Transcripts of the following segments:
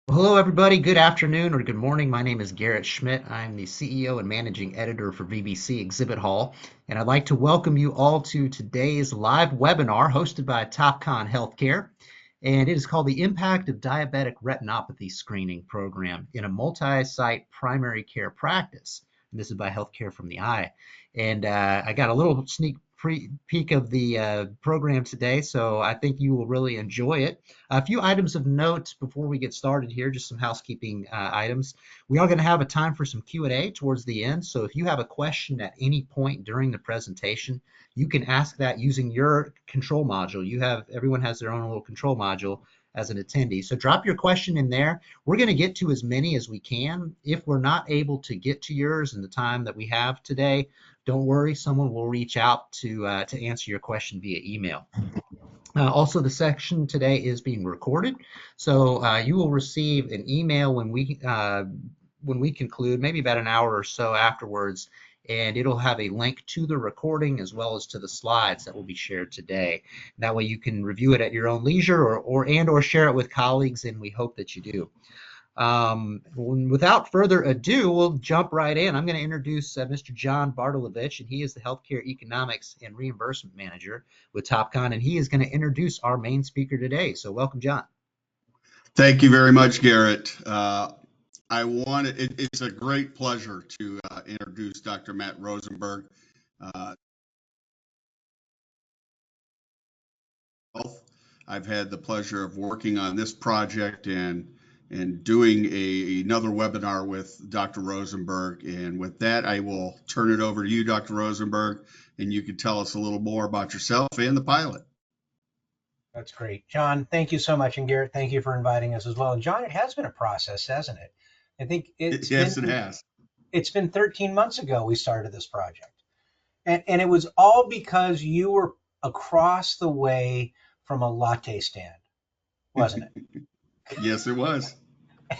Well, hello, everybody. Good afternoon or good morning. My name is Garrett Schmidt. I'm the CEO and managing editor for VBC Exhibit Hall, and I'd like to welcome you all to today's live webinar hosted by TopCon Healthcare. And it is called The Impact of Diabetic Retinopathy Screening Program in a Multi-Site Primary Care Practice. And this is by Healthcare from the Eye. And I got a little sneak peek of the program today, so I think you will really enjoy it. A few items of note before we get started here, just some housekeeping items. We are going to have a time for some Q&A towards the end, so if you have a question at any point during the presentation, you can ask that using your control module. Everyone has their own little control module as an attendee. So drop your question in there. We're going to get to as many as we can. If we're not able to get to yours in the time that we have today, don't worry, someone will reach out to answer your question via email. Also, the section today is being recorded, so you will receive an email when we conclude, maybe about an hour or so afterwards, and it'll have a link to the recording as well as to the slides that will be shared today. That way, you can review it at your own leisure, or share it with colleagues, and we hope that you do. Without further ado, we'll jump right in. I'm going to introduce Mr. John Bartolevich, and he is the Healthcare Economics and Reimbursement Manager with TopCon, and he is going to introduce our main speaker today. So welcome, John. Thank you very much, Garrett. It's a great pleasure to introduce Dr. Matt Rosenberg. I've had the pleasure of working on this project and doing another webinar with Dr. Rosenberg. And with that, I will turn it over to you, Dr. Rosenberg, and you can tell us a little more about yourself and the pilot. That's great. John, thank you so much. And Garrett, thank you for inviting us as well. And John, it has been a process, hasn't it? I think Yes, it has. It's been 13 months ago we started this project. And it was all because you were across the way from a latte stand, wasn't it? Yes, it was.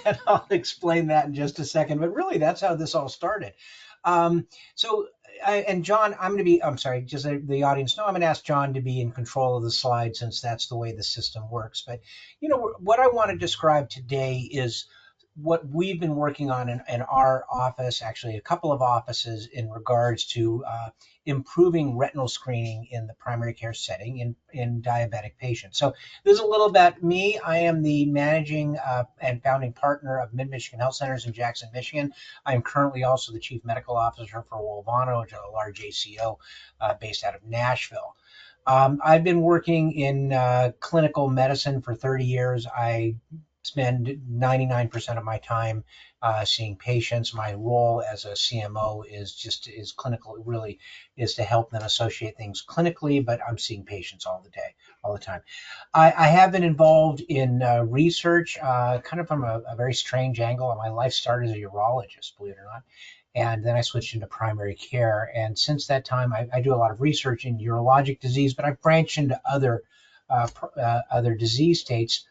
And I'll explain that in just a second. But really, that's how this all started. Um, so, and John, I'm sorry, just so the audience know, I'm going to ask John to be in control of the slide since that's the way the system works. But, what I want to describe today is what we've been working on in our office, actually a couple of offices, in regards to improving retinal screening in the primary care setting in diabetic patients. So this is a little about me. I am the managing and founding partner of Mid-Michigan Health Centers in Jackson, Michigan. I am currently also the chief medical officer for Wolvano, which is a large ACO based out of Nashville. I've been working in clinical medicine for 30 years. I spend 99% of my time seeing patients. My role as a CMO is clinical. It really is to help them associate things clinically, but I'm seeing patients all the time. I have been involved in research, kind of from a very strange angle. My life started as a urologist, believe it or not. And then I switched into primary care. And since that time, I do a lot of research in urologic disease, but I've branched into other disease states,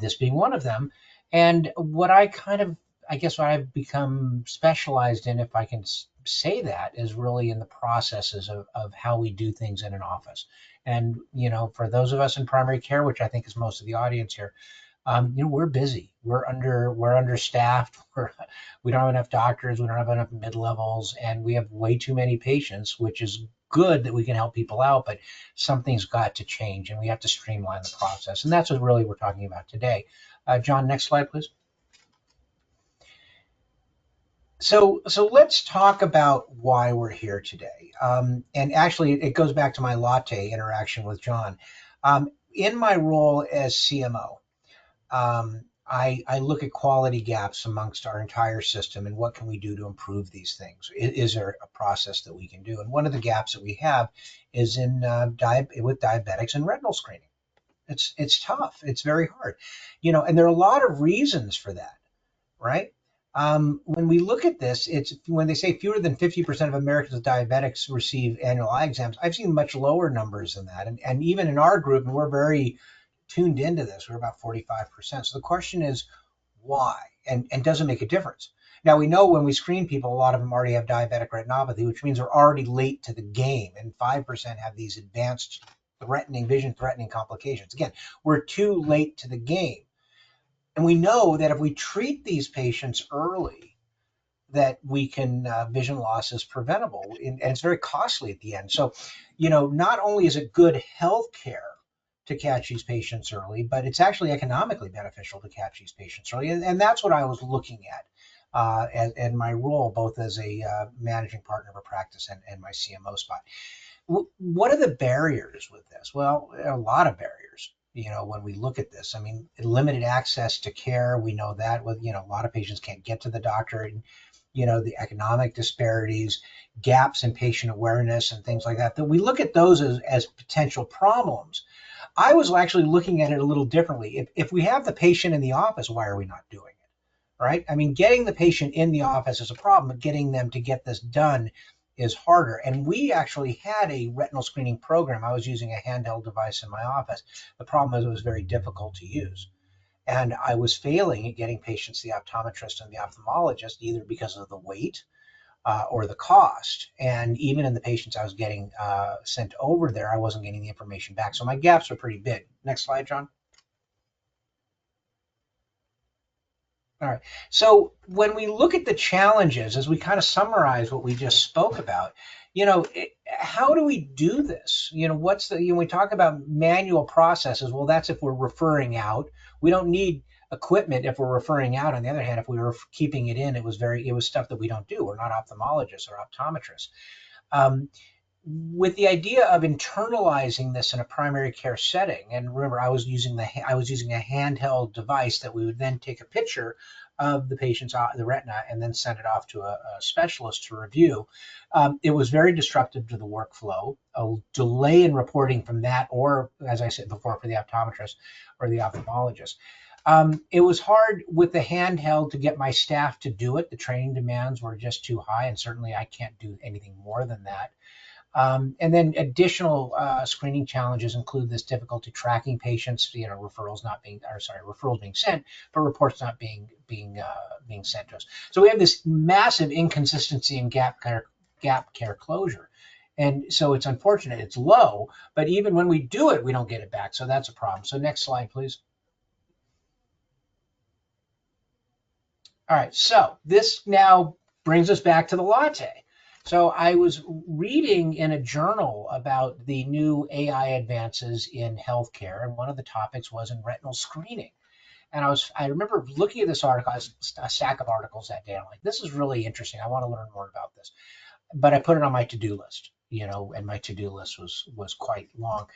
this being one of them. And what what I've become specialized in, if I can say that, is really in the processes of how we do things in an office. And, for those of us in primary care, which I think is most of the audience here, we're busy. We're understaffed. We don't have enough doctors. We don't have enough mid-levels, and we have way too many patients, which is good that we can help people out, but something's got to change, and we have to streamline the process. And that's what really we're talking about today. John, next slide, please. So let's talk about why we're here today. And actually, it goes back to my latte interaction with John. In my role as CMO, I look at quality gaps amongst our entire system and what can we do to improve these things. Is there a process that we can do? And one of the gaps that we have is in with diabetics and retinal screening. It's tough. It's very hard, and there are a lot of reasons for that, right? When we look at this, it's when they say fewer than 50% of Americans with diabetics receive annual eye exams. I've seen much lower numbers than that, and even in our group, and we're very tuned into this, we're about 45%. So the question is why, and does it make a difference? Now, we know when we screen people, a lot of them already have diabetic retinopathy, which means they're already late to the game, and 5% have these advanced vision threatening complications. Again, we're too late to the game. And we know that if we treat these patients early, that we can vision loss is preventable, and it's very costly at the end. So, not only is it good health care to catch these patients early, but it's actually economically beneficial to catch these patients early. And that's what I was looking at and my role both as a managing partner of a practice and my CMO spot. What are the barriers with this? Well, there are a lot of barriers. When we look at this, I mean, limited access to care, we know that with, a lot of patients can't get to the doctor, and, the economic disparities, gaps in patient awareness and things like that, that we look at those as potential problems. I was actually looking at it a little differently. If we have the patient in the office, why are we not doing it? Right? I mean, getting the patient in the office is a problem, but getting them to get this done is harder. And we actually had a retinal screening program. I was using a handheld device in my office. The problem is it was very difficult to use. And I was failing at getting patients to the optometrist and the ophthalmologist, either because of the wait or the cost. And even in the patients I was getting sent over there, I wasn't getting the information back. So my gaps are pretty big. Next slide, John. All right. So when we look at the challenges, as we kind of summarize what we just spoke about, how do we do this? What's we talk about manual processes. Well, that's if we're referring out. We don't need equipment if we're referring out. On the other hand, if we were keeping it in, it was stuff that we don't do. We're not ophthalmologists or optometrists. With the idea of internalizing this in a primary care setting, and remember, I was using a handheld device that we would then take a picture of the patient's the retina and then send it off to a specialist to review. It was very disruptive to the workflow, a delay in reporting from that, or as I said before, for the optometrist or the ophthalmologist. It was hard with the handheld to get my staff to do it. The training demands were just too high, and certainly I can't do anything more than that. And then additional screening challenges include this difficulty tracking patients, referrals being sent, but reports not being sent to us. So we have this massive inconsistency in gap care closure. And so it's unfortunate, it's low, but even when we do it, we don't get it back. So that's a problem. So next slide, please. All right, so this now brings us back to the latte. So I was reading in a journal about the new AI advances in healthcare, and one of the topics was in retinal screening. And I remember looking at this article, a stack of articles that day. I'm like, this is really interesting. I want to learn more about this. But I put it on my to-do list, and my to-do list was quite long.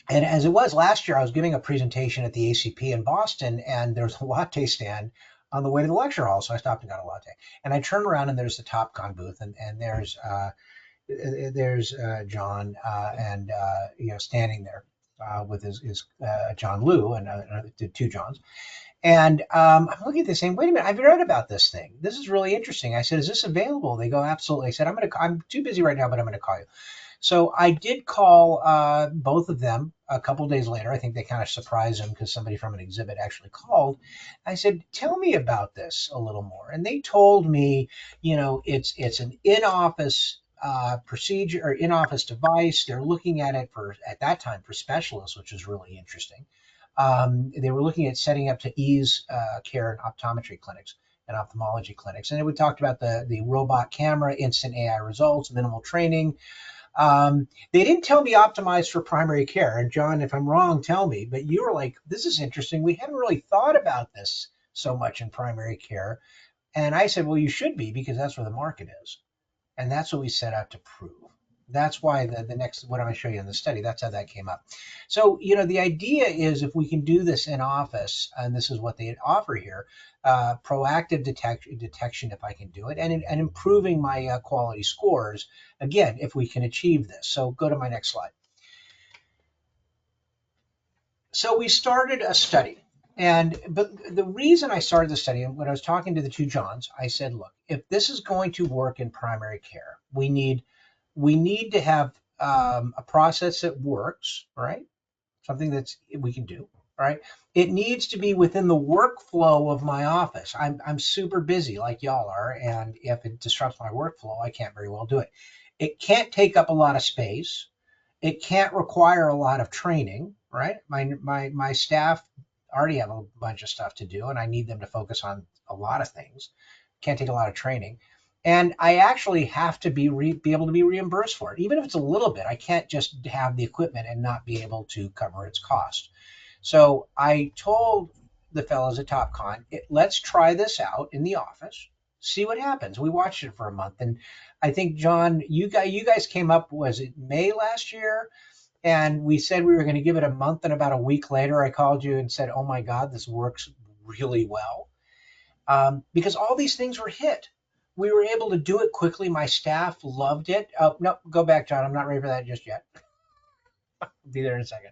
And as it was last year, I was giving a presentation at the ACP in Boston, and there was a latte stand on the way to the lecture hall. So I stopped and got a latte. And I turned around, and there's the Topcon booth, and there's John, and standing there with his John Liu and two Johns. And I'm looking at this saying, wait a minute, I've read about this thing. This is really interesting. I said, is this available? They go, absolutely. I said, I'm too busy right now, but I'm going to call you. So I did call both of them a couple days later. I think they kind of surprised them because somebody from an exhibit actually called. I said, tell me about this a little more. And they told me, it's an in-office procedure or in-office device. They're looking at it at that time for specialists, which is really interesting. They were looking at setting up to ease care in optometry clinics and ophthalmology clinics. And we talked about the robot camera, instant AI results, minimal training. They didn't tell me optimized for primary care. And John, if I'm wrong, tell me. But you were like, this is interesting. We hadn't really thought about this so much in primary care. And I said, well, you should be, because that's where the market is. And that's what we set out to prove. That's why the next, what I'm going to show you in the study, that's how that came up. So, the idea is if we can do this in office, and this is what they offer here, proactive detection, if I can do it, and improving my quality scores, again, if we can achieve this. So go to my next slide. So we started a study. But the reason I started the study, and when I was talking to the two Johns, I said, look, if this is going to work in primary care, we need to have a process that works, right? Something that's we can do, right? It needs to be within the workflow of my office. I'm super busy like y'all are, and if it disrupts my workflow, I can't very well do it. It can't take up a lot of space. It can't require a lot of training, right? My staff already have a bunch of stuff to do, and I need them to focus on a lot of things. Can't take a lot of training. And I actually have to be able to be reimbursed for it, even if it's a little bit. I can't just have the equipment and not be able to cover its cost. So I told the fellows at TopCon, let's try this out in the office, see what happens. We watched it for a month, and I think John, you guys came up, was it May last year? And we said we were going to give it a month, and about a week later, I called you and said, "Oh my God, this works really well," because all these things were hit. We were able to do it quickly. My staff loved it. Oh no, go back, John. I'm not ready for that just yet. I'll be there in a second.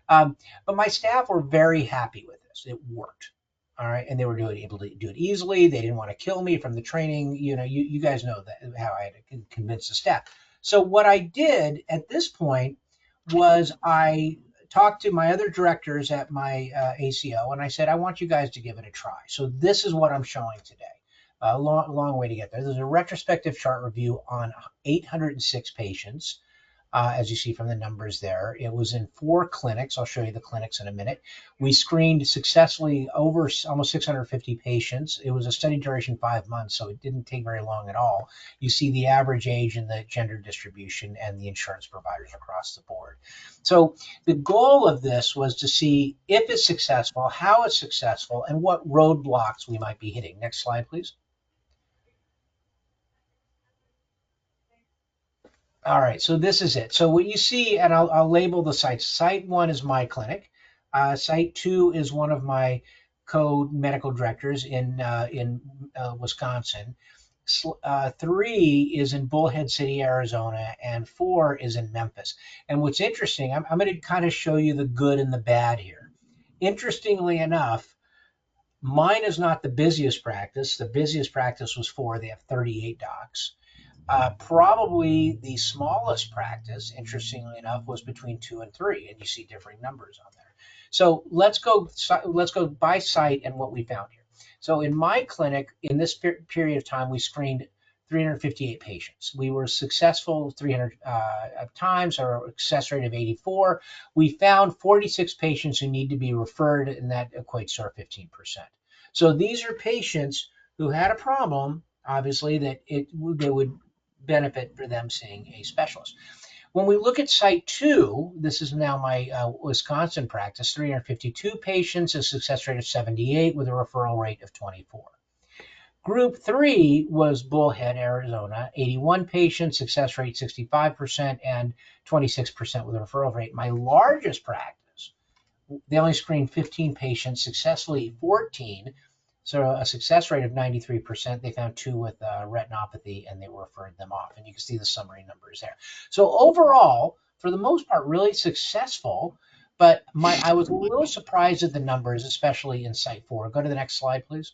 But my staff were very happy with this. It worked. All right. And they were able to do it easily. They didn't want to kill me from the training. You guys know that how I had to convince the staff. So what I did at this point was I talked to my other directors at my ACO, and I said, I want you guys to give it a try. So this is what I'm showing today. A long way to get there. There's a retrospective chart review on 806 patients. As you see from the numbers there. It was in 4 clinics. I'll show you the clinics in a minute. We screened successfully over almost 650 patients. It was a study duration 5 months, so it didn't take very long at all. You see the average age and the gender distribution and the insurance providers across the board. So the goal of this was to see if it's successful, how it's successful, and what roadblocks we might be hitting. Next slide, please. All right, so this is it. So what you see, and I'll label the sites. Site 1 is my clinic. Site 2 is one of my co-medical directors in Wisconsin. 3 is in Bullhead City, Arizona, and 4 is in Memphis. And what's interesting, I'm going to kind of show you the good and the bad here. Interestingly enough, mine is not the busiest practice. The busiest practice was 4. They have 38 docs. Probably the smallest practice, interestingly enough, was between 2 and 3, and you see differing numbers on there. So let's go by site and what we found here. So in my clinic, in this period of time, we screened 358 patients. We were successful 300 times, our success rate of 84. We found 46 patients who need to be referred, and that equates to our 15%. So these are patients who had a problem, obviously, that they would benefit for them seeing a specialist. When we look at site 2, this is now my Wisconsin practice, 352 patients, a success rate of 78 with a referral rate of 24. Group 3 was Bullhead, Arizona, 81 patients, success rate 65%, and 26% with a referral rate. My largest practice, they only screened 15 patients, successfully 14, so a success rate of 93%. They found 2 with retinopathy, and they referred them off. And you can see the summary numbers there. So overall, for the most part, really successful. But I was a little surprised at the numbers, especially in Site 4. Go to the next slide, please.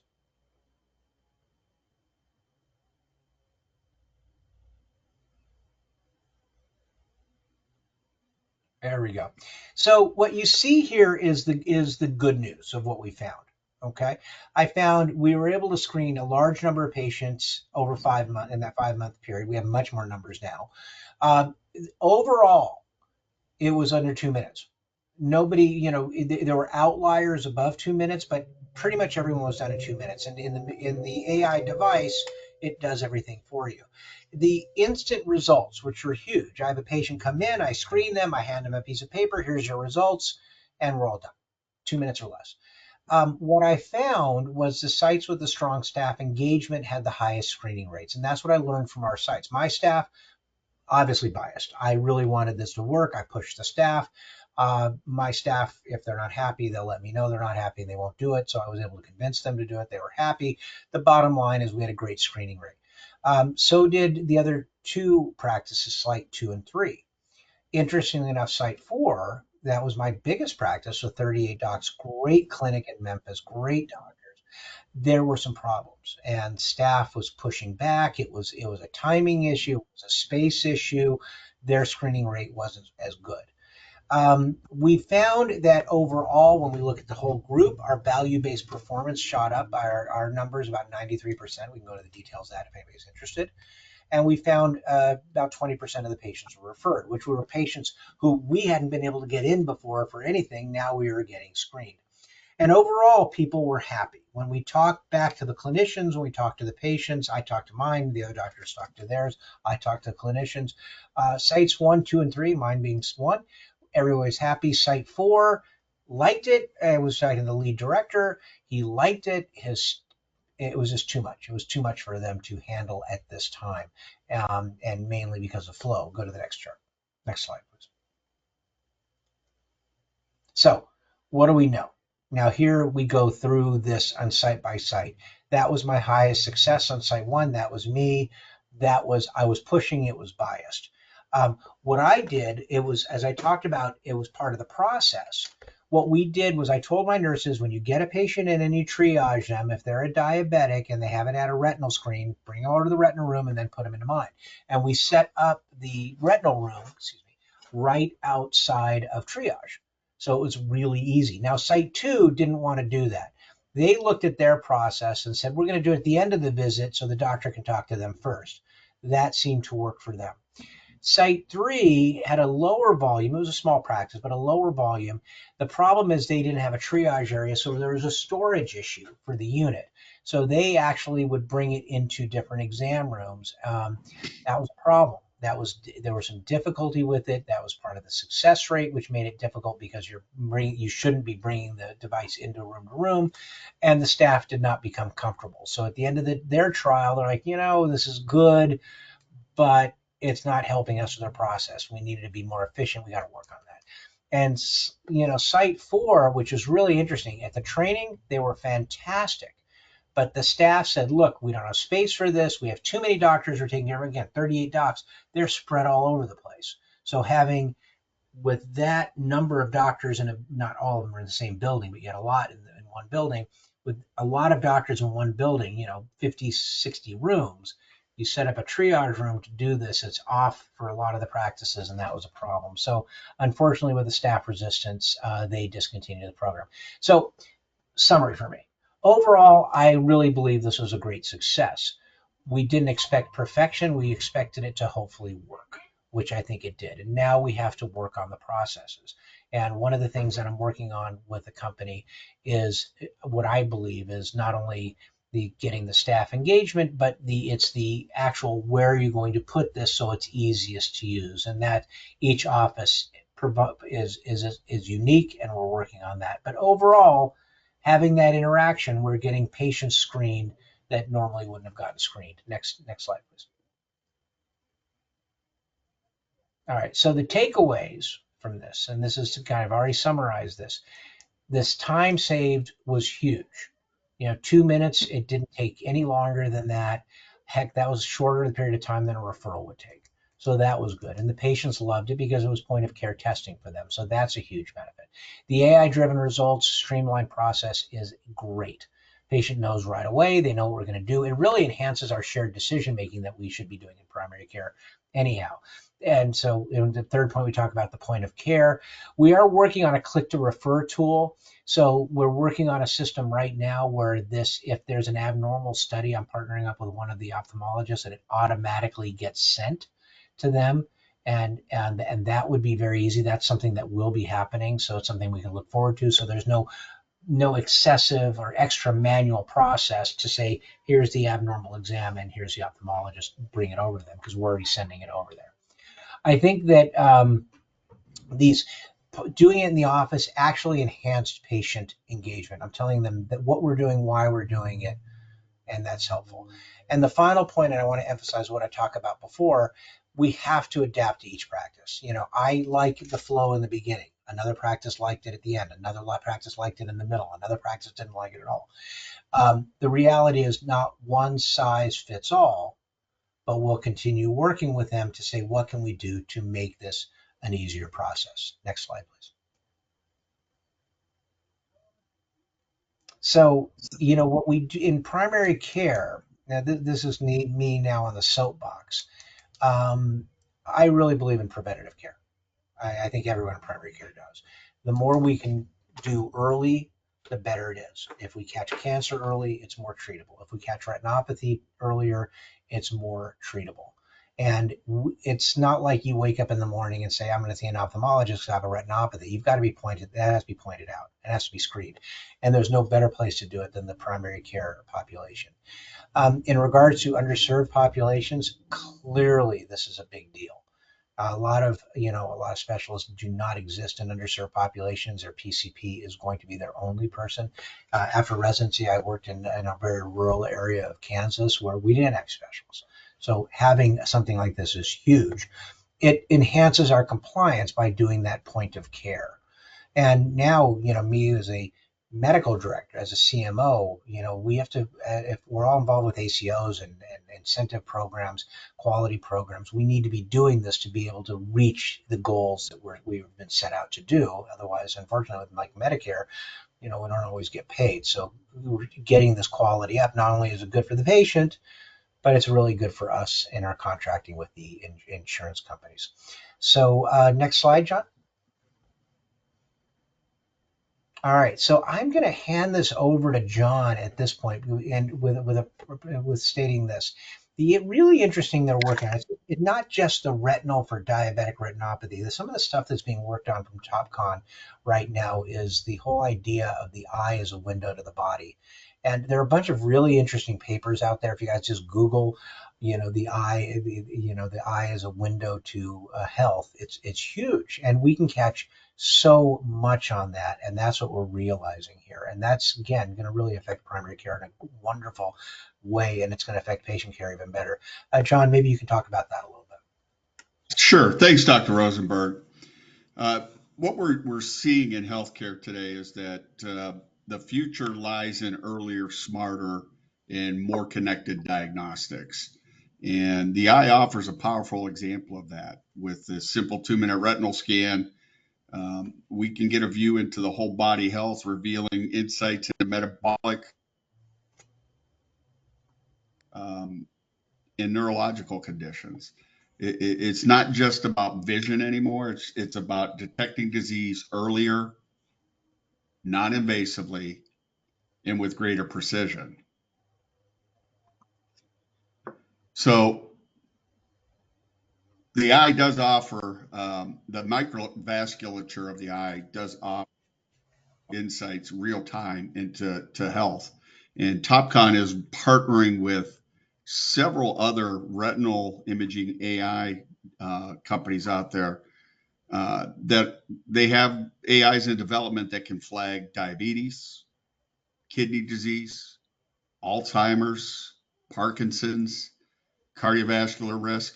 There we go. So what you see here is the good news of what we found. Okay, I found we were able to screen a large number of patients over 5 months in that 5-month period. We have much more numbers now. Overall, it was under 2 minutes. Nobody, there were outliers above 2 minutes, but pretty much everyone was done in 2 minutes. And in the AI device, it does everything for you. The instant results, which were huge. I have a patient come in, I screen them, I hand them a piece of paper. Here's your results, and we're all done. 2 minutes or less. What I found was the sites with the strong staff engagement had the highest screening rates. And that's what I learned from our sites. My staff, obviously biased. I really wanted this to work. I pushed the staff. My staff, if they're not happy, they'll let me know they're not happy and they won't do it. So I was able to convince them to do it. They were happy. The bottom line is we had a great screening rate. So did the other 2 practices, Site 2 and 3. Interestingly enough, Site 4, that was my biggest practice with 38 docs, great clinic in Memphis, great doctors. There were some problems, and staff was pushing back. It was a timing issue, it was a space issue. Their screening rate wasn't as good. We found that overall, when we look at the whole group, our value-based performance shot up by our numbers about 93%. We can go to the details of that if anybody's interested. And we found about 20% of the patients were referred, which were patients who we hadn't been able to get in before for anything. Now we were getting screened. And overall, people were happy. When we talked back to the clinicians, when we talked to the patients, I talked to mine, the other doctors talked to theirs, I talked to clinicians. Sites 1, 2, and 3, mine being 1, everyone was happy. Site 4 liked it. I was citing the lead director. He liked it. It was just too much. It was too much for them to handle at this time, and mainly because of flow. Go to the next chart. Next slide, please. So what do we know? Now here we go through this on site by site. That was my highest success on site 1. That was me. I was pushing, it was biased. What I did, it was, as I talked about, it was part of the process. What we did was I told my nurses, when you get a patient in and you triage them, if they're a diabetic and they haven't had a retinal screen, bring them over to the retinal room and then put them into mine. And we set up the retinal room, right outside of triage. So it was really easy. Now, Site 2 didn't want to do that. They looked at their process and said, we're going to do it at the end of the visit so the doctor can talk to them first. That seemed to work for them. Site 3 had a lower volume. It was a small practice, but a lower volume. The problem is they didn't have a triage area, so there was a storage issue for the unit. So they actually would bring it into different exam rooms. That was a problem. There was some difficulty with it. That was part of the success rate, which made it difficult because you shouldn't be bringing the device into room to room, and the staff did not become comfortable. So at the end of their trial, they're like, this is good, but it's not helping us with our process. We needed to be more efficient. We got to work on that. And Site 4, which is really interesting, at the training they were fantastic. But the staff said, look, we don't have space for this. We have too many doctors we're taking care of. Again, 38 docs. They're spread all over the place. So with that number of doctors, and not all of them are in the same building, but you had a lot in one building, with a lot of doctors in one building, 50, 60 rooms, you set up a triage room to do this. It's off for a lot of the practices, and that was a problem. So unfortunately, with the staff resistance, they discontinued the program. So summary for me. Overall, I really believe this was a great success. We didn't expect perfection. We expected it to hopefully work, which I think it did. And now we have to work on the processes. And one of the things that I'm working on with the company is what I believe is not only the getting the staff engagement, but it's the actual where are you going to put this so it's easiest to use, and that each office is unique, and we're working on that. But overall, having that interaction, we're getting patients screened that normally wouldn't have gotten screened. Next slide, please. All right, so the takeaways from this, and this is to kind of already summarize this time saved was huge. 2 minutes, it didn't take any longer than that. Heck, that was shorter the period of time than a referral would take. So that was good. And the patients loved it because it was point of care testing for them. So that's a huge benefit. The AI-driven results streamlined process is great. Patient knows right away. They know what we're going to do. It really enhances our shared decision making that we should be doing in primary care anyhow. And so in the third point, we talk about the point of care. We are working on a click to refer tool. So we're working on a system right now where if there's an abnormal study, I'm partnering up with one of the ophthalmologists, and it automatically gets sent to them. And that would be very easy. That's something that will be happening. So it's something we can look forward to. So there's no excessive or extra manual process to say, here's the abnormal exam and here's the ophthalmologist, bring it over to them, because we're already sending it over there. I think that doing it in the office actually enhanced patient engagement. I'm telling them that what we're doing, why we're doing it, and that's helpful. And the final point, and I want to emphasize what I talked about before, we have to adapt to each practice. I like the flow in the beginning. Another practice liked it at the end. Another practice liked it in the middle. Another practice didn't like it at all. The reality is not one size fits all, but we'll continue working with them to say, what can we do to make this an easier process? Next slide, please. So, what we do in primary care, now this is me now on the soapbox. I really believe in preventative care. I think everyone in primary care does. The more we can do early, the better it is. If we catch cancer early, it's more treatable. If we catch retinopathy earlier, it's more treatable. And it's not like you wake up in the morning and say, I'm going to see an ophthalmologist because I have a retinopathy. You've got to be pointed, that has to be pointed out. It has to be screened. And there's no better place to do it than the primary care population. In regards to underserved populations, clearly this is a big deal. A lot of specialists do not exist in underserved populations. Their PCP is going to be their only person. After residency, I worked in a very rural area of Kansas where we didn't have specialists. So having something like this is huge. It enhances our compliance by doing that point of care. And now, me as a medical director, as a CMO, we have to, if we're all involved with ACOs and incentive programs, quality programs, we need to be doing this to be able to reach the goals that we've been set out to do. Otherwise, unfortunately, with like Medicare, we don't always get paid. So getting this quality up, not only is it good for the patient, but it's really good for us in our contracting with the insurance companies. So next slide, John. All right, so I'm going to hand this over to John at this point, and with stating this, the really interesting they're working on it's not just the retinal for diabetic retinopathy. Some of the stuff that's being worked on from TopCon right now is the whole idea of the eye as a window to the body, and there are a bunch of really interesting papers out there. If you guys just Google, the eye, the eye as a window to health, it's huge, and we can catch so much on that, and that's what we're realizing here, and that's again going to really affect primary care in a wonderful way, and it's going to affect patient care even better. John, maybe you can talk about that a little bit. Sure. Thanks, Dr. Rosenberg. What we're seeing in healthcare today is that the future lies in earlier, smarter, and more connected diagnostics. And the eye offers a powerful example of that. With the simple 2-minute retinal scan, we can get a view into the whole body health, revealing insights into metabolic and neurological conditions. It's not just about vision anymore. It's about detecting disease earlier, non-invasively, and with greater precision. So the eye does offer, the microvasculature of the eye does offer insights real time into health. And TopCon is partnering with several other retinal imaging AI companies out there that they have AIs in development that can flag diabetes, kidney disease, Alzheimer's, Parkinson's, cardiovascular risk,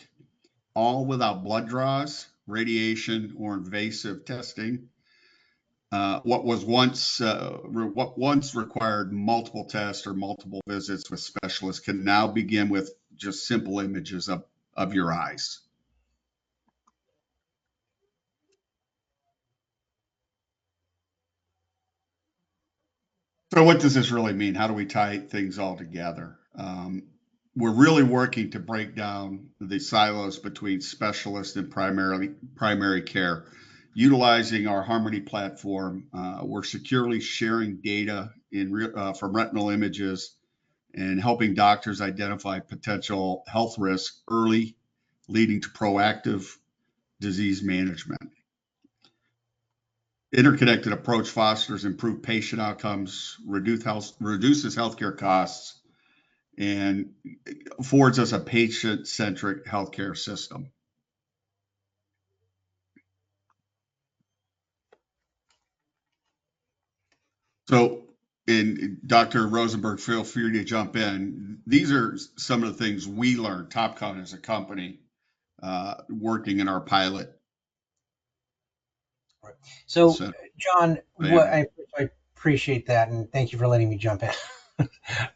all without blood draws, radiation, or invasive testing. What once required multiple tests or multiple visits with specialists can now begin with just simple images of your eyes. So what does this really mean? How do we tie things all together? We're really working to break down the silos between specialists and primary care. Utilizing our Harmony platform, we're securely sharing data from retinal images and helping doctors identify potential health risks early, leading to proactive disease management. Interconnected approach fosters improved patient outcomes, reduces healthcare costs, and affords us a patient-centric healthcare system. So, and Dr. Rosenberg, feel free to jump in. These are some of the things we learned, TopCon as a company, working in our pilot. Right. So, John, I appreciate that, and thank you for letting me jump in.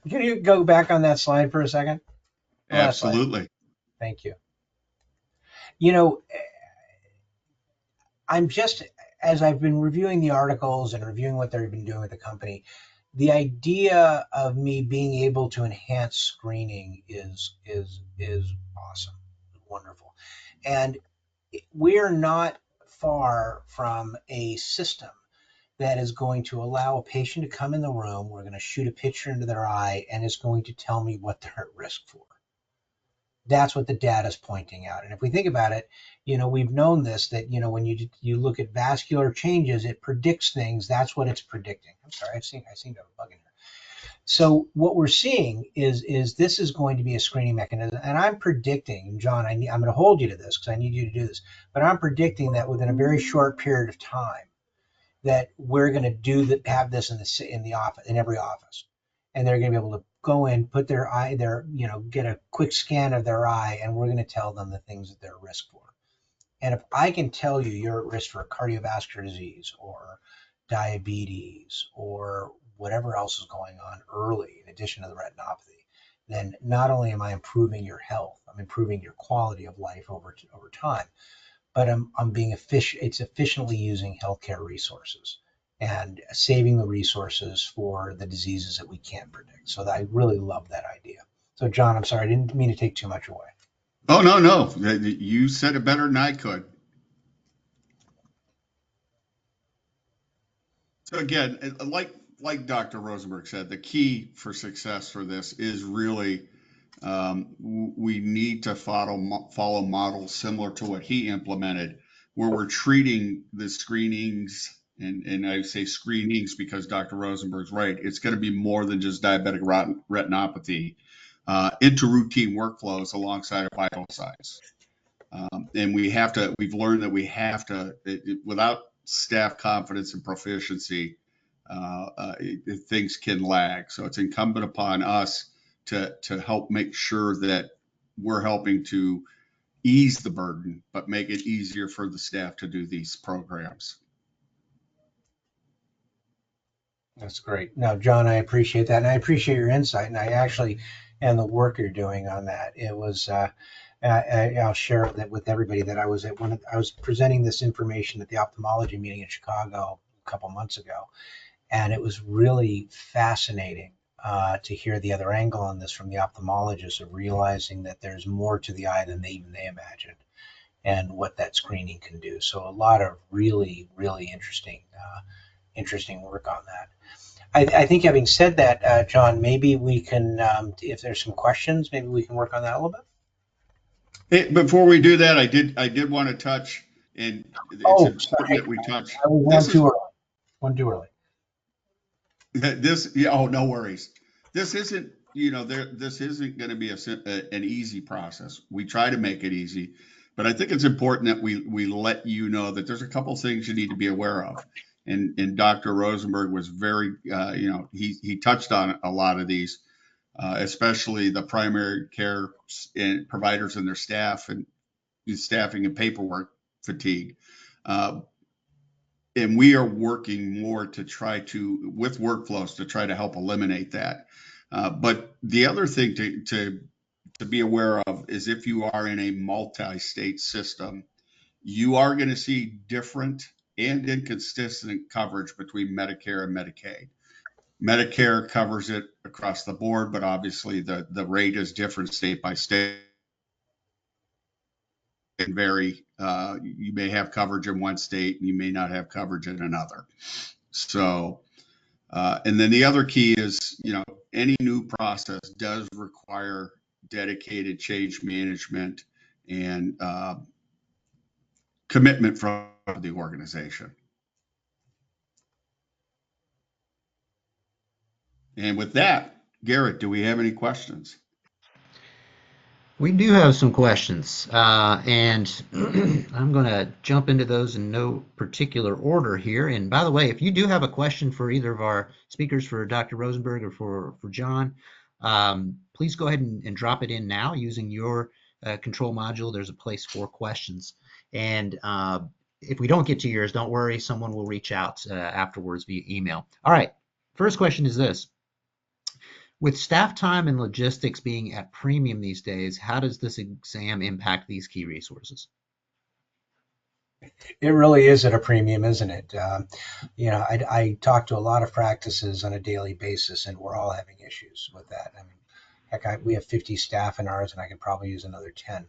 Can you go back on that slide for a second? Absolutely. Thank you. I'm just, as I've been reviewing the articles and reviewing what they've been doing with the company, the idea of me being able to enhance screening is awesome, wonderful, and we're not far from a system that is going to allow a patient to come in the room. We're going to shoot a picture into their eye, and it's going to tell me what they're at risk for. That's what the data is pointing out. And if we think about it, we've known this, that, when you look at vascular changes, it predicts things. That's what it's predicting. I'm sorry, I seem to have a bug in here. So what we're seeing is this is going to be a screening mechanism, and I'm predicting, John, I'm going to hold you to this because I need you to do this, but I'm predicting that within a very short period of time, that we're going to have this in the office, in every office, and they're going to be able to go in, put their eye, get a quick scan of their eye, and we're going to tell them the things that they're at risk for. And if I can tell you you're at risk for cardiovascular disease or diabetes or whatever else is going on early, in addition to the retinopathy, then not only am I improving your health, I'm improving your quality of life over time, but I'm being efficient. It's efficiently using healthcare resources and saving the resources for the diseases that we can't predict. So I really love that idea. So John, I'm sorry, I didn't mean to take too much away. Oh, no, no. You said it better than I could. So again, like Dr. Rosenberg said, the key for success for this is really we need to follow models similar to what he implemented, where we're treating the screenings, and I say screenings because Dr. Rosenberg's right. It's going to be more than just diabetic retinopathy into routine workflows alongside of vital signs. And we've learned that we have to, without staff confidence and proficiency, things can lag. So it's incumbent upon us to help make sure that we're helping to ease the burden, but make it easier for the staff to do these programs. That's great. Now, John, I appreciate that, and I appreciate your insight, and the work you're doing on that. It was, I'll share that with everybody that I was presenting this information at the ophthalmology meeting in Chicago a couple months ago, and it was really fascinating to hear the other angle on this from the ophthalmologists, of realizing that there's more to the eye than they imagined, and what that screening can do. So a lot of really, really interesting work on that. I think, having said that, John, maybe we can, if there's some questions, maybe we can work on that a little bit. Hey, before we do that, I did want to touch, and it's important sorry. that we touch. I was one too early. Oh, no worries. This isn't, this isn't going to be an easy process. We try to make it easy, but I think it's important that we let you know that there's a couple things you need to be aware of. And Dr. Rosenberg was very, he touched on a lot of these, especially the primary care providers and their staff, and staffing and paperwork fatigue. And we are working more to try to, with workflows, to try to help eliminate that. But the other thing to be aware of is, if you are in a multi-state system, you are going to see different and inconsistent coverage between Medicare and Medicaid. Medicare covers it across the board, but obviously the rate is different state by state. Can vary. You may have coverage in one state and you may not have coverage in another. So, and then the other key is, any new process does require dedicated change management and commitment from the organization. And with that, Garrett, do we have any questions? We do have some questions, and I'm going to jump into those in no particular order here. And by the way, if you do have a question for either of our speakers, for Dr. Rosenberg or for John, please go ahead and drop it in now using your control module. There's a place for questions. And if we don't get to yours, don't worry, someone will reach out afterwards via email. All right, first question is this. With staff time and logistics being at premium these days, how does this exam impact these key resources? It really is at a premium, isn't it? I talk to a lot of practices on a daily basis, and we're all having issues with that. I mean, heck, we have 50 staff in ours, and I could probably use another 10.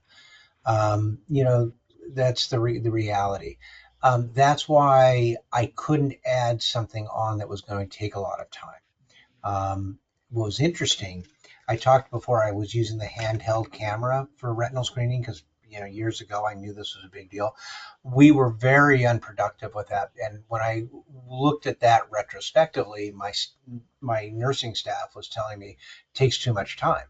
That's the reality. That's why I couldn't add something on that was going to take a lot of time. What was interesting, I talked before I was using the handheld camera for retinal screening because years ago I knew this was a big deal. We were very unproductive with that, and when I looked at that retrospectively, my nursing staff was telling me it takes too much time.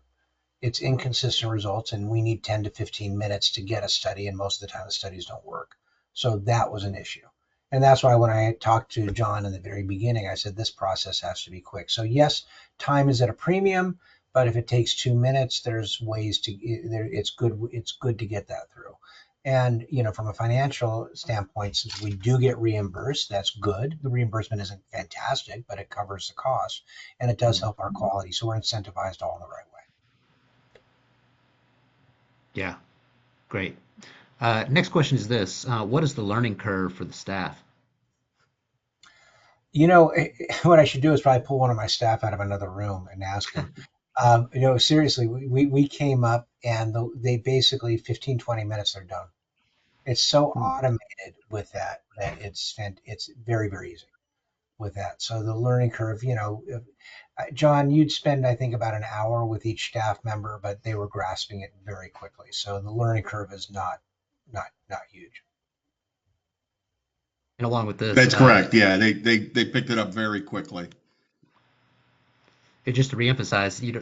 It's inconsistent results, and we need 10 to 15 minutes to get a study, and most of the time the studies don't work. So that was an issue. And that's why when I talked to John in the very beginning, I said this process has to be quick. So yes, time is at a premium, but if it takes 2 minutes, there's ways to it's good to get that through. And from a financial standpoint, since we do get reimbursed, that's good. The reimbursement isn't fantastic, but it covers the cost and it does help our quality. So we're incentivized all in the right way. Yeah, great. Next question is this. What is the learning curve for the staff? What I should do is probably pull one of my staff out of another room and ask them. Seriously, we came up and they basically 15, 20 minutes, they're done. It's so Hmm. automated with that it's very, very easy with that. So the learning curve, John, you'd spend, I think, about an hour with each staff member, but they were grasping it very quickly. So the learning curve is not huge. And along with this, That's correct. Yeah, they picked it up very quickly. just to reemphasize, you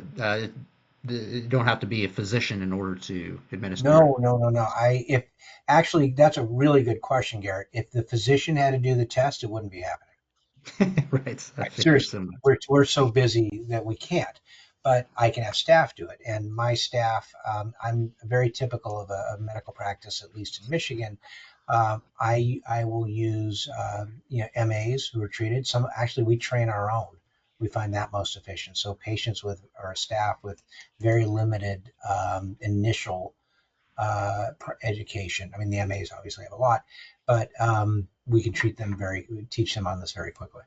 don't have to be a physician in order to administer. No, no, no, no. If actually, that's a really good question, Garrett. If the physician had to do the test, it wouldn't be happening. Right. I Right. figured Seriously, some. we're so busy that we can't. But I can have staff do it, and my staff. I'm very typical of a medical practice, at least in Michigan. I will use MAs who are treated. Some actually we train our own. We find that most efficient. So patients with or staff with very limited initial education. I mean, the MAs obviously have a lot, but we can teach them on this very quickly.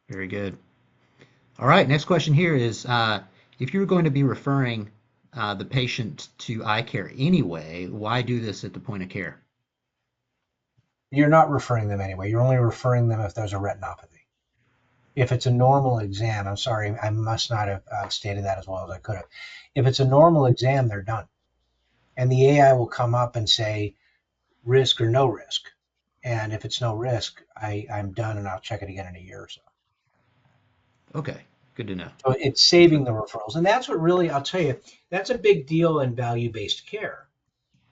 Very good. All right, next question here is if you're going to be referring the patient to eye care anyway, why do this at the point of care? You're not referring them anyway. You're only referring them if there's a retinopathy. If it's a normal exam, I'm sorry, I must not have stated that as well as I could have. If it's a normal exam, they're done. And the AI will come up and say risk or no risk. And if it's no risk, I'm done and I'll check it again in a year or so. Okay, good to know. So it's That's good. saving the referrals. And that's what really, I'll tell you, that's a big deal in value-based care.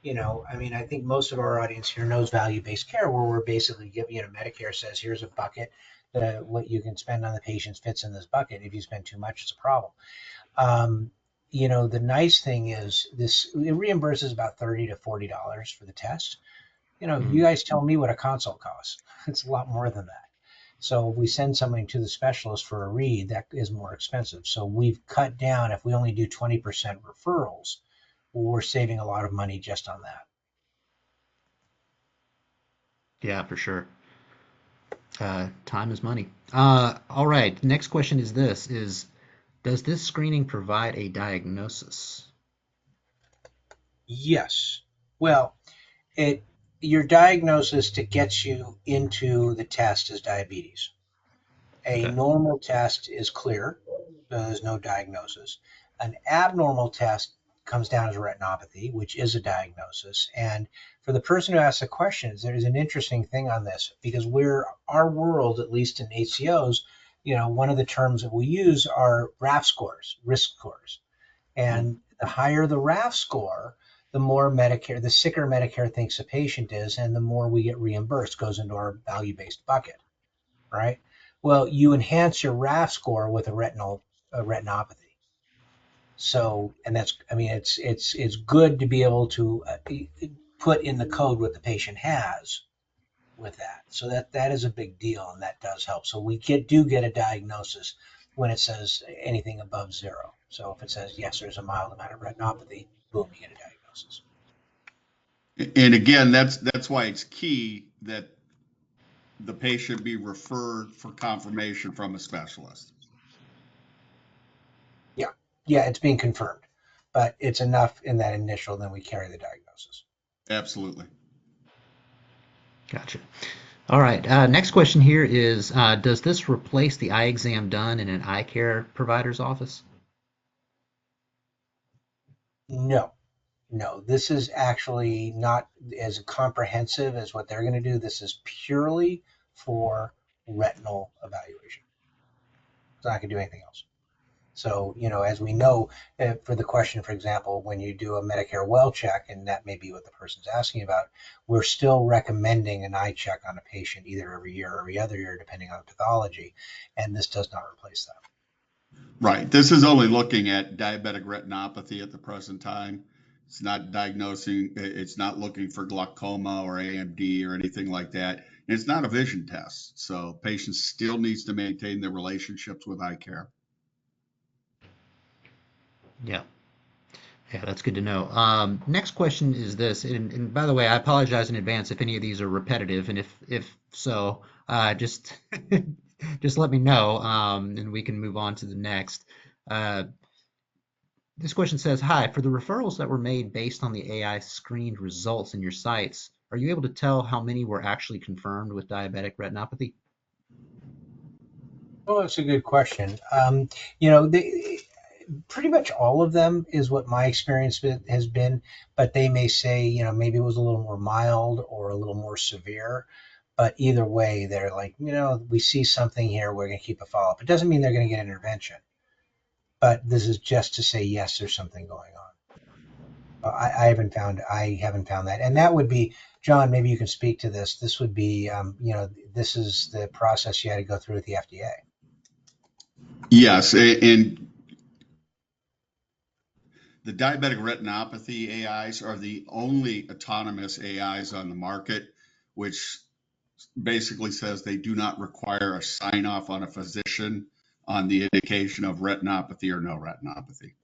I mean, I think most of our audience here knows value-based care, where we're basically giving, Medicare says, here's a bucket. What you can spend on the patients fits in this bucket. If you spend too much, it's a problem. Um, the nice thing is it reimburses about $30 to $40 for the test. You Mhm. guys tell me what a consult costs. It's a lot more than that. So if we send somebody to the specialist for a read, that is more expensive. So we've cut down. If we only do 20% referrals, we're saving a lot of money just on that. Yeah, for sure. Time is money. All right, next question is this: does this screening provide a diagnosis? Yes. Well, it your diagnosis to get you into the test is diabetes. A Okay. normal test is clear, so there's no diagnosis. An abnormal test comes down as retinopathy, which is a diagnosis. And for the person who asks the questions, there's an interesting thing on this because our world, at least in ACOs, one of the terms that we use are RAF scores, risk scores. Mm. And the higher the RAF score, the sicker Medicare thinks the patient is, and the more we get reimbursed, goes into our value-based bucket, right? Well, you enhance your RAF score with a retinopathy. So, and that's, I mean, it's good to be able to put in the code what the patient has with that. So that is a big deal, and that does help. So we do get a diagnosis when it says anything above zero. So if it says yes, there's a mild amount of retinopathy, boom, you get a diagnosis. And again, that's why it's key that the patient be referred for confirmation from a specialist. Yeah, yeah, it's being confirmed, but it's enough in that initial, then we carry the diagnosis. Absolutely. Gotcha. All right. Next question here is, does this replace the eye exam done in an eye care provider's office? No, no, this is actually not as comprehensive as what they're going to do. This is purely for retinal evaluation. It's not going to do anything else. So, as we know, for the question, for example, when you do a Medicare well check, and that may be what the person's asking about, we're still recommending an eye check on a patient either every year or every other year, depending on pathology. And this does not replace that. Right. This is only looking at diabetic retinopathy at the present time. It's not diagnosing, it's not looking for glaucoma or AMD or anything like that. And it's not a vision test. So patients still needs to maintain their relationships with eye care. Yeah. Yeah, that's good to know. Next question is this, and by the way, I apologize in advance if any of these are repetitive, and if so, just just let me know, and we can move on to the next. Uh, this question says, "Hi, for the referrals that were made based on the AI screened results in your sites, are you able to tell how many were actually confirmed with diabetic retinopathy?" Well, that's a good question. Pretty much all of them is what my experience has been, but they may say, maybe it was a little more mild or a little more severe. But either way, they're like, we see something here, we're going to keep a follow up. It doesn't mean they're going to get intervention, but this is just to say, yes, there's something going on. I haven't found that, and that would be John. Maybe you can speak to this. This would be, this is the process you had to go through with the FDA. Yes. And the diabetic retinopathy AIs are the only autonomous AIs on the market, which basically says they do not require a sign off on a physician on the indication of retinopathy or no retinopathy.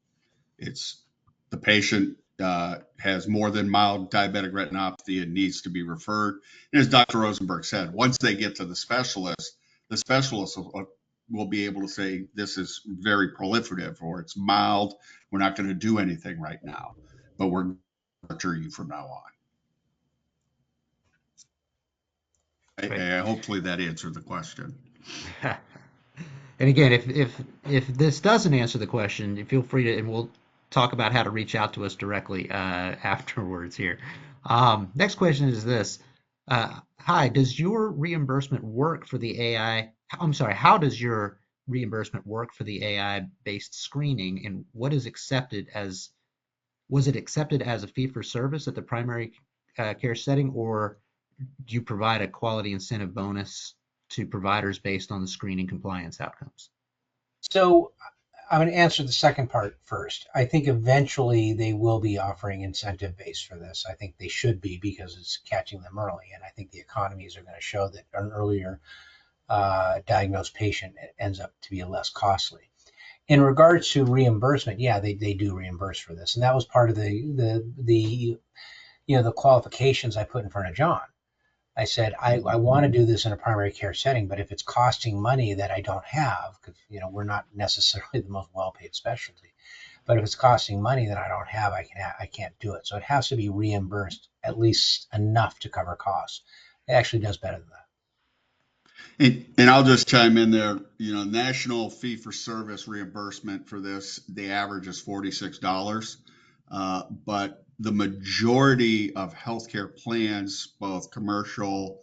It's the patient has more than mild diabetic retinopathy and needs to be referred. And as Dr. Rosenberg said, once they get to the specialist will be able to say this is very proliferative or it's mild. We're not going to do anything right now, but we're going to monitor you from now on. Great. Hopefully that answered the question. And again, if this doesn't answer the question, feel free to, and we'll talk about how to reach out to us directly afterwards here. Next question is this. Hi, does your reimbursement work for the AI? I'm sorry, how does your reimbursement work for the AI-based screening, and what is accepted as, was it accepted as a fee for service at the primary care setting, or do you provide a quality incentive bonus to providers based on the screening compliance outcomes? So I'm going to answer the second part first. I think eventually they will be offering incentive base for this. I think they should be because it's catching them early. And I think the economies are going to show that an earlier diagnosed patient ends up to be less costly. In regards to reimbursement, yeah, they do reimburse for this. And that was part of the qualifications I put in front of John. I said, I want to do this in a primary care setting, but if it's costing money that I don't have, because we're not necessarily the most well-paid specialty, but if it's costing money that I don't have, I can't do it. So it has to be reimbursed at least enough to cover costs. It actually does better than that. And I'll just chime in there. National fee for service reimbursement for this, the average is $46. But the majority of healthcare plans, both commercial,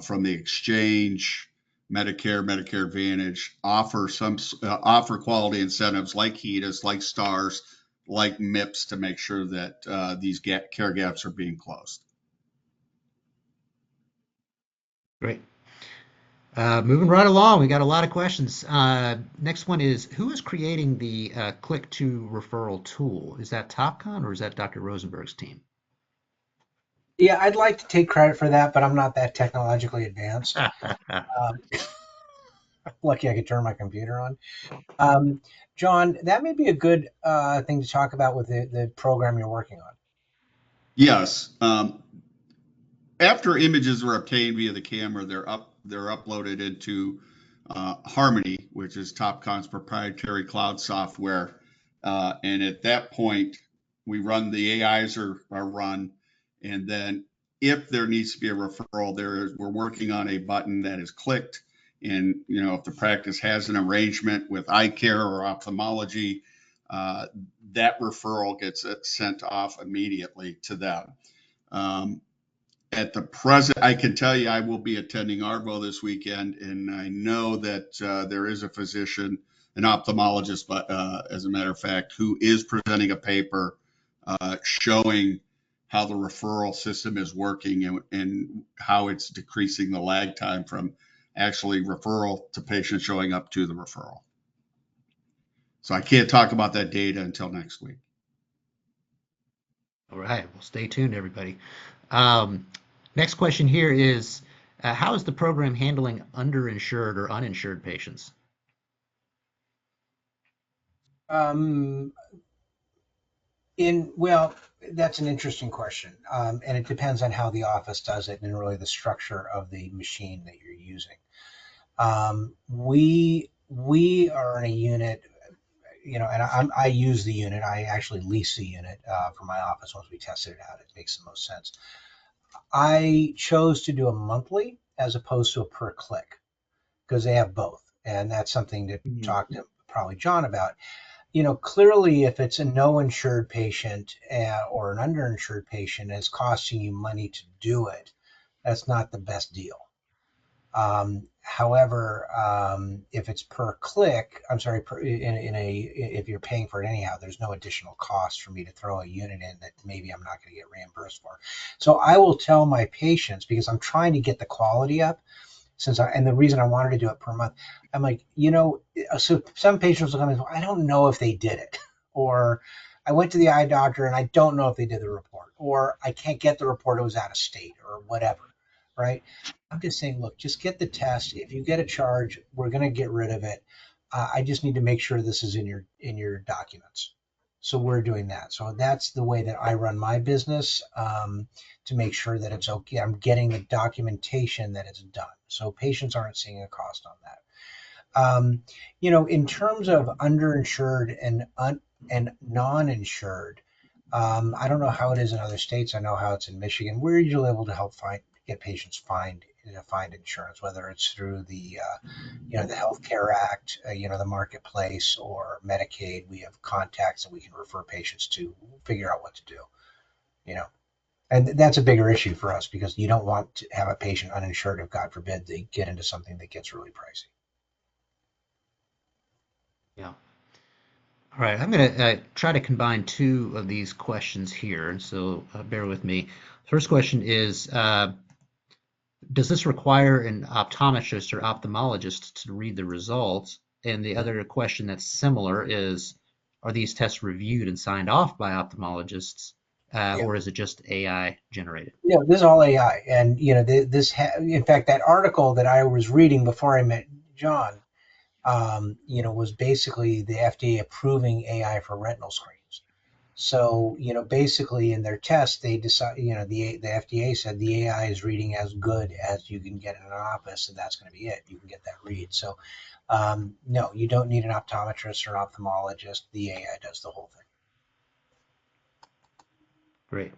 from the exchange, Medicare Advantage, offer quality incentives like HEDIS, like STARS, like MIPS to make sure that these care gaps are being closed. Great. Moving right along, we got a lot of questions. Next one is, who is creating the click to referral tool? Is that TopCon or is that Dr. Rosenberg's team? Yeah, I'd like to take credit for that, but I'm not that technologically advanced. Um, Lucky I could turn my computer on. John, that may be a good thing to talk about with the program you're working on. Yes. After images are obtained via the camera, they're uploaded into Harmony, which is TopCon's proprietary cloud software. And at that point, we run the AIs are run, and then if there needs to be a referral, we're working on a button that is clicked. And, if the practice has an arrangement with eye care or ophthalmology, that referral gets sent off immediately to them. At the present, I can tell you I will be attending ARVO this weekend, and I know that there is a physician, an ophthalmologist, but as a matter of fact, who is presenting a paper showing how the referral system is working and how it's decreasing the lag time from actually referral to patient showing up to the referral. So I can't talk about that data until next week. All right. Well, stay tuned, everybody. Next question here is, how is the program handling underinsured or uninsured patients? Um, that's an interesting question, and it depends on how the office does it and really the structure of the machine that you're using. We are in a unit, and I use the unit. I actually lease the unit for my office once we tested it out. It makes the most sense. I chose to do a monthly as opposed to a per click because they have both, and that's something to Mhm. talk to probably John about. Clearly, if it's a no insured patient or an underinsured patient, and it's costing you money to do it, that's not the best deal. However, if it's per click, I'm sorry, if you're paying for it anyhow, there's no additional cost for me to throw a unit in that maybe I'm not going to get reimbursed for. So I will tell my patients, because I'm trying to get the quality up, and the reason I wanted to do it per month, I'm like, so some patients will come in, I don't know if they did it, or I went to the eye doctor and I don't know if they did the report, or I can't get the report, it was out of state, or whatever, right? I'm just saying, look, just get the test. If you get a charge, we're going to get rid of it. I just need to make sure this is in your documents. So we're doing that. So that's the way that I run my business, to make sure that it's okay. I'm getting the documentation that it's done. So patients aren't seeing a cost on that. In terms of underinsured and non-insured, I don't know how it is in other states. I know how it's in Michigan. We're usually able to help get patients find insurance, whether it's through the Healthcare Act, the marketplace, or Medicaid. We have contacts that we can refer patients to figure out what to do. You know, and that's a bigger issue for us because you don't want to have a patient uninsured if, God forbid, they get into something that gets really pricey. Yeah. All right. I'm going to try to combine two of these questions here, so bear with me. First question is, does this require an optometrist or ophthalmologist to read the results? And the other question that's similar is, are these tests reviewed and signed off by ophthalmologists, Yeah. or is it just AI generated? This is all AI, and in fact, that article that I was reading before I met John, was basically the FDA approving AI for retinal screens. So, basically in their test, they decide, the FDA said the AI is reading as good as you can get in an office, and that's going to be it. You can get that read. So, no, you don't need an optometrist or an ophthalmologist. The AI does the whole thing. Great.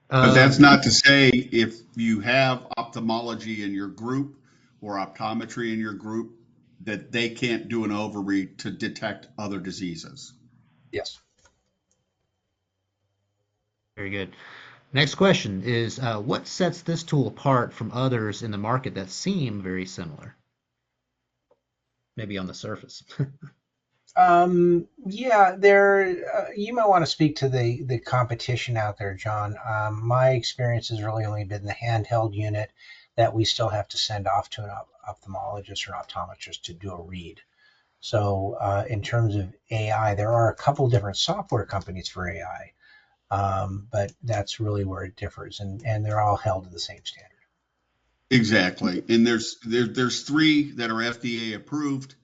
But that's Um, not to say if you have ophthalmology in your group or optometry in your group, that they can't do an overread to detect other diseases. Yes. Very good. Next question is, what sets this tool apart from others in the market that seem very similar? Maybe on the surface. Yeah, you might want to speak to the competition out there, John. My experience has really only been the handheld unit that we still have to send off to an ophthalmologist or an optometrist to do a read. So, in terms of AI, there are a couple different software companies for AI, but that's really where it differs, and they're all held to the same standard. Exactly. And there's three that are FDA approved.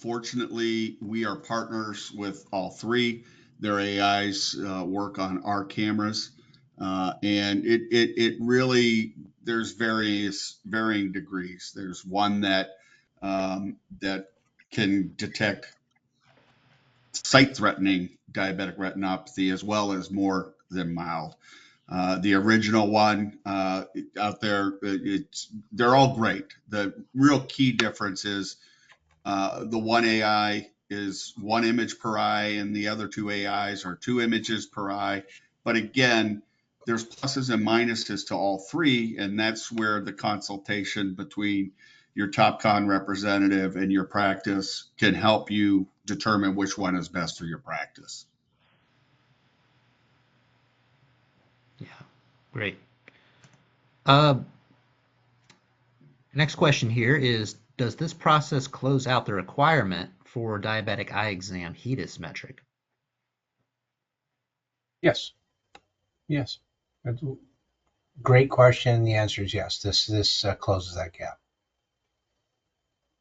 Fortunately, we are partners with all three. Their AIs work on our cameras, and it really there's various varying degrees. There's one that can detect sight-threatening diabetic retinopathy as well as more than mild. The original one out there, they're all great. The real key difference is the one AI is one image per eye, and the other two AIs are two images per eye. But again, there's pluses and minuses to all three, and that's where the consultation between your TopCon representative and your practice can help you determine which one is best for your practice. Yeah, great. Uh, Next question here is, does this process close out the requirement for diabetic eye exam HEDIS metric? Yes. Yes. That's a great question. The answer is yes. This closes that gap.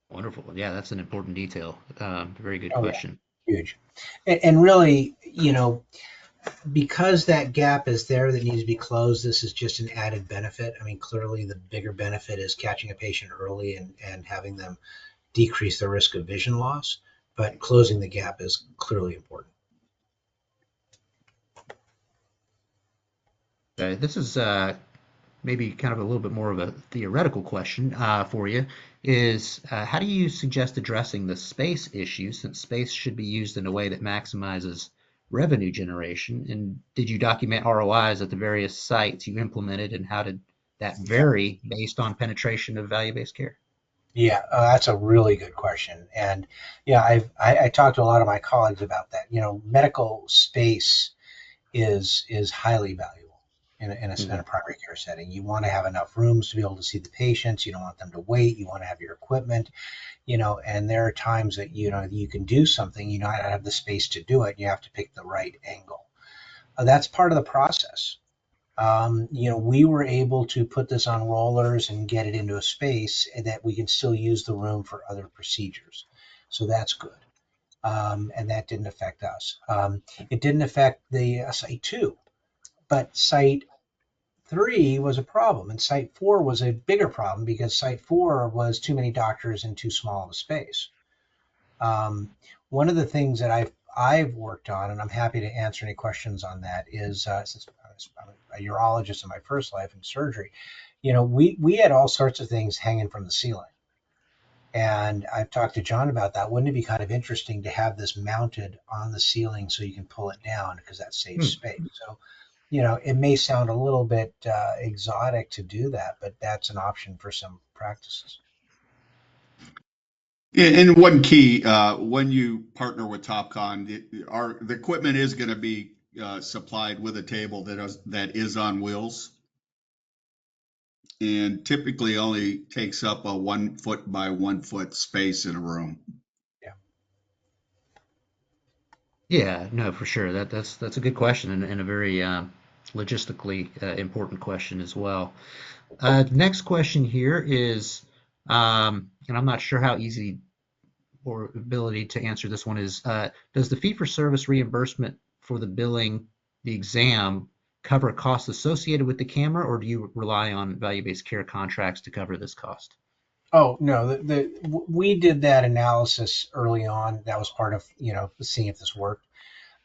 Wonderful. Yeah, that's an important detail. Very good Oh yeah, question. huge. And really, because that gap is there that needs to be closed, this is just an added benefit. I mean, clearly the bigger benefit is catching a patient early and having them decrease the risk of vision loss, but closing the gap is clearly important. This is maybe kind of a little bit more of a theoretical question for you, is how do you suggest addressing the space issue, since space should be used in a way that maximizes revenue generation? And did you document ROIs at the various sites you implemented, and how did that vary based on penetration of value-based care? Yeah, that's a really good question. And yeah, I talked to a lot of my colleagues about that. Medical space is highly valuable in a Mhm. primary care setting. You want to have enough rooms to be able to see the patients. You don't want them to wait. You want to have your equipment, and there are times that you can do something, you not have the space to do it. You have to pick the right angle. That's part of the process. We were able to put this on rollers and get it into a space that we can still use the room for other procedures. So that's good. And that didn't affect us. It didn't affect the site two, but site three was a problem, and site four was a bigger problem because site four was too many doctors in too small of a space. Um, One of the things that I've worked on, and I'm happy to answer any questions on that, is since I'm a urologist in my first life in surgery, we had all sorts of things hanging from the ceiling. And I've talked to John about that. Wouldn't it be kind of interesting to have this mounted on the ceiling so you can pull it down because that saves Hmm. space? So, it may sound a little bit exotic to do that, but that's an option for some practices. And one key, when you partner with TopCon, the equipment is going to be supplied with a table that is on wheels, and typically only takes up a 1 foot by 1 foot space in a room. Yeah. Yeah, no, for sure. That's a good question, and a very logistically important question as well. Next question here is, and I'm not sure how easy or ability to answer this one is, does the fee-for-service reimbursement for the billing, the exam, cover costs associated with the camera, or do you rely on value-based care contracts to cover this cost? Oh no, we did that analysis early on. That was part of seeing if this worked.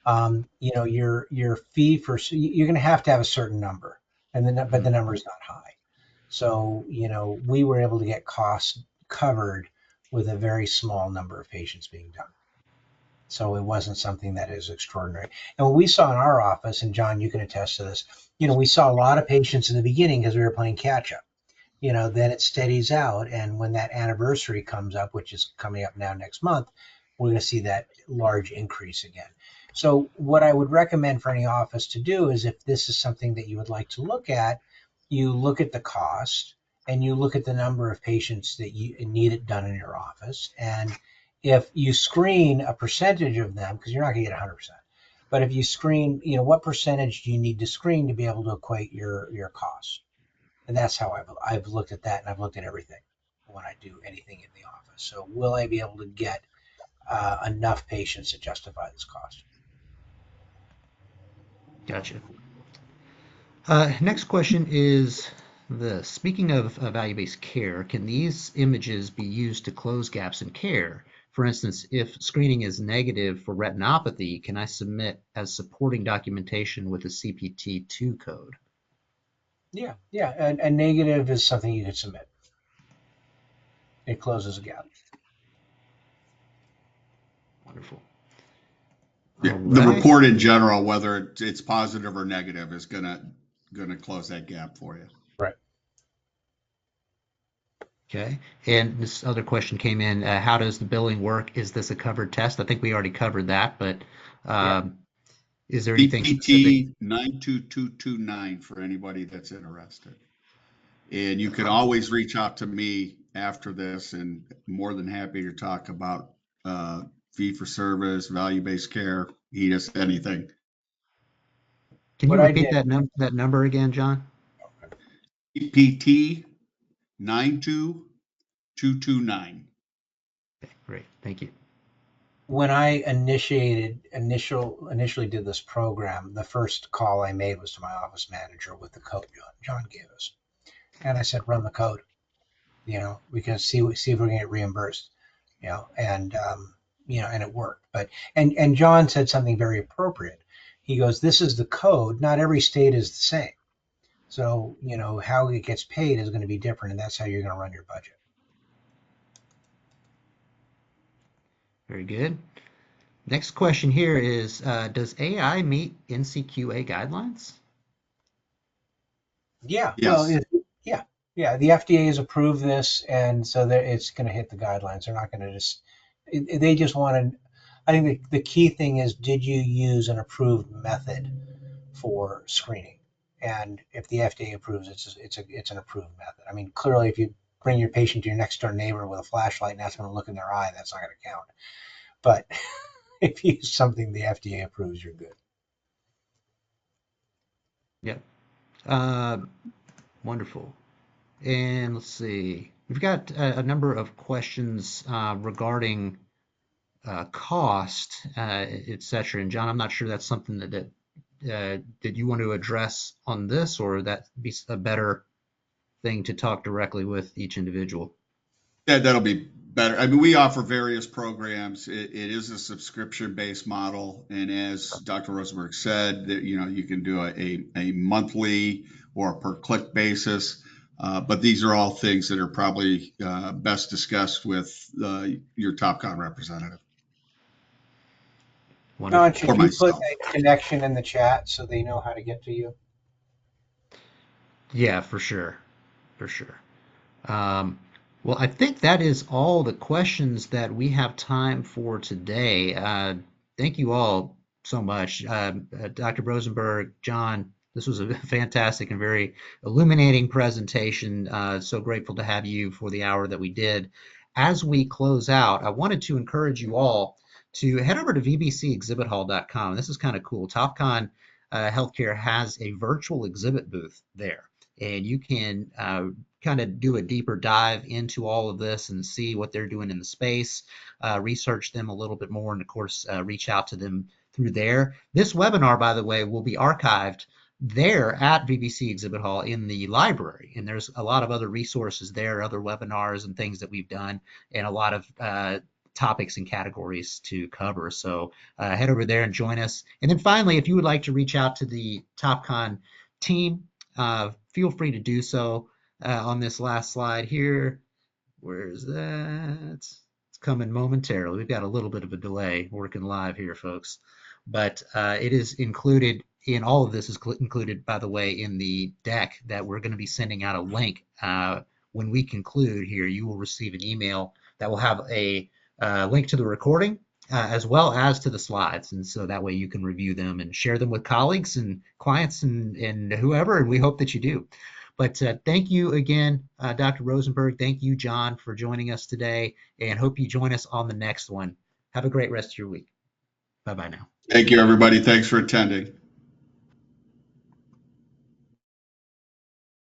Your fee for you're going to have a certain number, but the Mhm. number is not high. So we were able to get costs covered with a very small number of patients being done. So it wasn't something that is extraordinary. And what we saw in our office, and John, you can attest to this, we saw a lot of patients in the beginning because we were playing catch up. Then it steadies out. And when that anniversary comes up, which is coming up now next month, we're going to see that large increase again. So, what I would recommend for any office to do is if this is something that you would like to look at, you look at the cost and you look at the number of patients that you need it done in your office. And if you screen a percentage of them, because you're not going to get 100%, but if you screen, what percentage do you need to screen to be able to equate your costs? And that's how I've looked at that, and I've looked at everything when I do anything in the office. So will I be able to get enough patients to justify this cost? Gotcha. Next question is this. Speaking of value-based care, can these images be used to close gaps in care? For instance, if screening is negative for retinopathy, can I submit as supporting documentation with a CPT2 code? Yeah, yeah, and negative is something you could submit. It closes a gap. Wonderful. Yeah, All the right. report in general, whether it's positive or negative, is gonna close that gap for you. Right. Okay. And this other question came in, how does the billing work? Is this a covered test? I think we already covered that, but Yeah. um, is there anything specific? CPT 92229 for anybody that's interested. And you can always reach out to me after this, and more than happy to talk about fee for service, value-based care, HEDIS, anything. Can you What I repeat did. that number again, John? CPT 92229. Okay, great. Thank you. When I initially did this program, the first call I made was to my office manager with the code John gave us, and I said, "Run the code, we can see if we're gonna get reimbursed, and it worked." But and John said something very appropriate. He goes, "This is the code. Not every state is the same, so how it gets paid is going to be different, and that's how you're going to run your budget." Very good. Next question here is, does AI meet NCQA guidelines? Yeah, well, Yes. yeah, yeah. The FDA has approved this, and so it's going to hit the guidelines. They're not going to they just want to. I think the key thing is, did you use an approved method for screening? And if the FDA approves, it's an approved method. I mean, clearly, if you bring your patient to your next door neighbor with a flashlight and ask them to look in their eye, that's not going to count. But if you use something the FDA approves, you're good. Yep. Uh, Wonderful. And let's see. We've got a number of questions regarding cost, et cetera. And John, I'm not sure that's something that you want to address on this, or that be a better thing to talk directly with each individual. That'll be better. I mean, we offer various programs. It is a subscription-based model, and as Dr. Rosenberg said, that you can do a monthly or a per click basis. But these are all things that are probably best discussed with your TopCon representative John, Wonderful. or should you put myself. a connection in the chat so they know how to get to you? Yeah, for sure. For sure. Um, well, I think that is all the questions that we have time for today. Thank you all so much. Dr. Rosenberg, John, this was a fantastic and very illuminating presentation. So grateful to have you for the hour that we did. As we close out, I wanted to encourage you all to head over to vbcexhibithall.com. This is kind of cool. TopCon Healthcare has a virtual exhibit booth there, and you can kind of do a deeper dive into all of this and see what they're doing in the space, research them a little bit more, and of course, reach out to them through there. This webinar, by the way, will be archived there at VBC Exhibit Hall in the library. And there's a lot of other resources there, other webinars and things that we've done, and a lot of topics and categories to cover. So head over there and join us. And then finally, if you would like to reach out to the TopCon team, feel free to do so on this last slide here. Where's that? It's coming momentarily. We've got a little bit of a delay working live here, folks. But it is included in all of this is included, by the way, in the deck that we're going to be sending out a link. When we conclude here, you will receive an email that will have a link to the recording as well as to the slides. And so that way you can review them and share them with colleagues and clients and whoever, and we hope that you do. But thank you again, Dr. Rosenberg. Thank you, John, for joining us today, and hope you join us on the next one. Have a great rest of your week. Bye-bye now. Thank you, everybody. Thanks for attending.